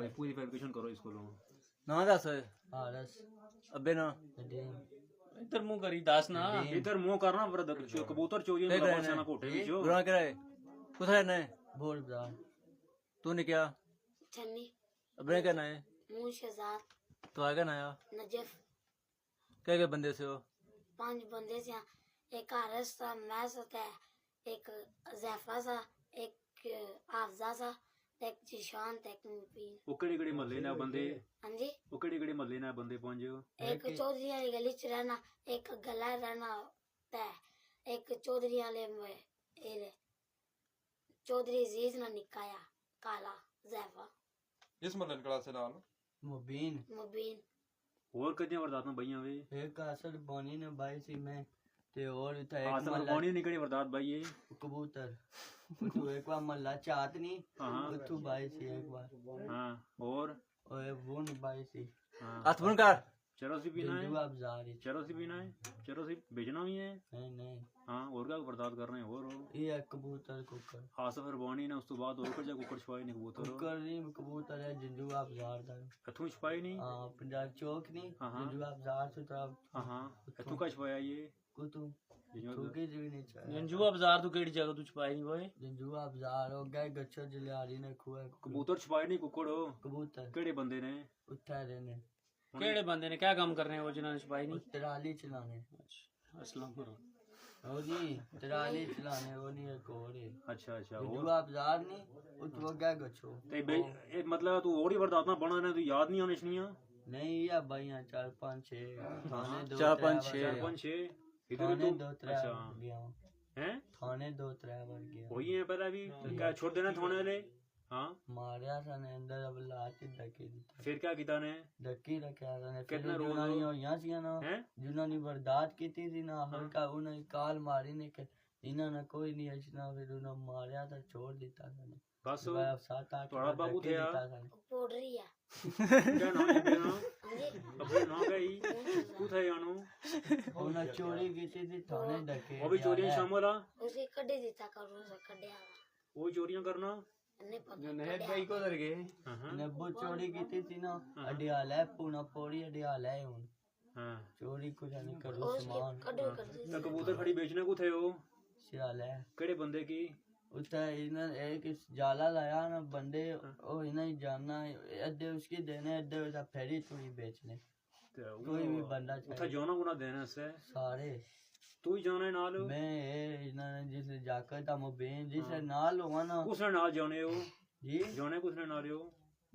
भाई पूरी वेरिफिकेशन करो इसको लो ना दस हारस अबे ना नदीम इधर मुंह करी दास ना इधर मुंह करना पर कबूतर चोरी में लगा ना कोठे में जो बुरा करे कुछ है नहीं बोल बाजार तूने क्या छन्नी अबे क्या ना है मुंशजात तो आगे ना आया नजफ क्या बंदे से हो 5 बंदे से एक आरस था मैं था एक जैफा सा एक आफजा सा एक जिशान एक मुबीन वो केड़ी महल्ले ने बंदे हाँ जी वो केड़ी महल्ले ने बंदे पहुंचे हो एक चौधरी वाली गली च रहना एक गला रहना तै एक चौधरी वाले में ये चौधरी अजीज ना निकाया काला जैफा इस मल्लन कड़ा से नाल मुबीन मुबीन और कितने वरदात में भैया वे एक असर बोनी ने भाई सी में ते और था एक आसमान मल्ला कौन निकली वरदात भाई ये कबूतर तू एक बार मल्ला चात नहीं हाँ तू भाई सी एक बार हाँ और वो नहीं भाई सी हाँ हाथ बुन कर चलो सी पीना जिंदू है आप जारी चलो सी पीना है चलो सी बेचना भी है नहीं हाँ और क्या वरदात कर रहे हैं और हो ये कबूतर कुकर आसफ रबानी ने उस तो बाद और कुछ कुकर छपाई नहीं कबूतर कुकर नहीं कबूतर है जिंदू आप जार दा कथू छपाई नहीं हां पंजाब चौक नहीं हाँ। जिंदू आप जार से तरफ हाँ हाँ कथू का छपाया ये कुतु जिन्हों ठोके जी नहीं चाहिए जंजुआ बाजार तू केड़ी जगह तू छपाई नहीं भाई जिंदू आप जार हो गए गच्छो जलियारी ने खुआ कबूतर छपाई नहीं कुकड़ हो कबूतर केड़े बंदे ने उत्था रहने केड़े बंदे ने क्या काम कर रहे हैं वो जिन्होंने छपाई नहीं तराली चलाने अच्छा अस्सलाम करो वो जी तराली चलाने वो नहीं एक और है अच्छा अच्छा जिंदू और आप जार नहीं उत वो गए गच्छो ते ए मतलब तू और ही वरदात ना बना ने तू याद नहीं आने छनिया नहीं या भाई 4 5 6 थाने 2 चार, पांच, 3 छह। 4 5 6 इधर थाने तू 2 3 अच्छा गया हैं थाने 2 3 बार गया वही है पहले भी क्या छोड़ देना थाने वाले हाँ मारिया सने अंदर अब लाती धक्के दी फिर क्या किता ने धक्की रखा सने कितना रोज जुनानी होइयां सी ना हैं जुनानी बर्दाश्त कीती थी ना हल्का उन्हें काल मारी ने के इन्हों ने कोई नहीं अचना फिर उन्हें मारिया था छोड़ दिता सने बस मैं 7 8 थोड़ा बाबू थे यार पोडरी है क्या नाम है तेरा हाँ जी अपने नाम का ही तू था यानो उन्हें चोरी कीती थी थाने धक्के वो भी चोरियां शामिल आ उसे कड्डे दिता करूँ से कड्डे वो चोरियां करना नहीं पता नहर भाई को लग गए हाँ नब्बू चोरी कीती थी ना अडियाल है पूना पौड़ी अडियाल है हुन हाँ चोरी कुछ नहीं करो सामान कड्डे कर दी तो कबूतर खड़ी बेचने को थे वो सियाल है केड़े बंदे की उतना इन्हें एक जाला लाया ना बंदे ओ इन्हें ही जानना अद्धे उसकी देने अद्धे उसका फेरी थोड़ी बेचने कोई भी बंदा उठा चाहिए जाना गुना देने से सारे तू ही जाना है नाल मैं ये इन्होंने जिसे जाकर था मुबीन जिसे नाल हुआ ना उसने नाल जाने हो जी जाने कुसने नाल हो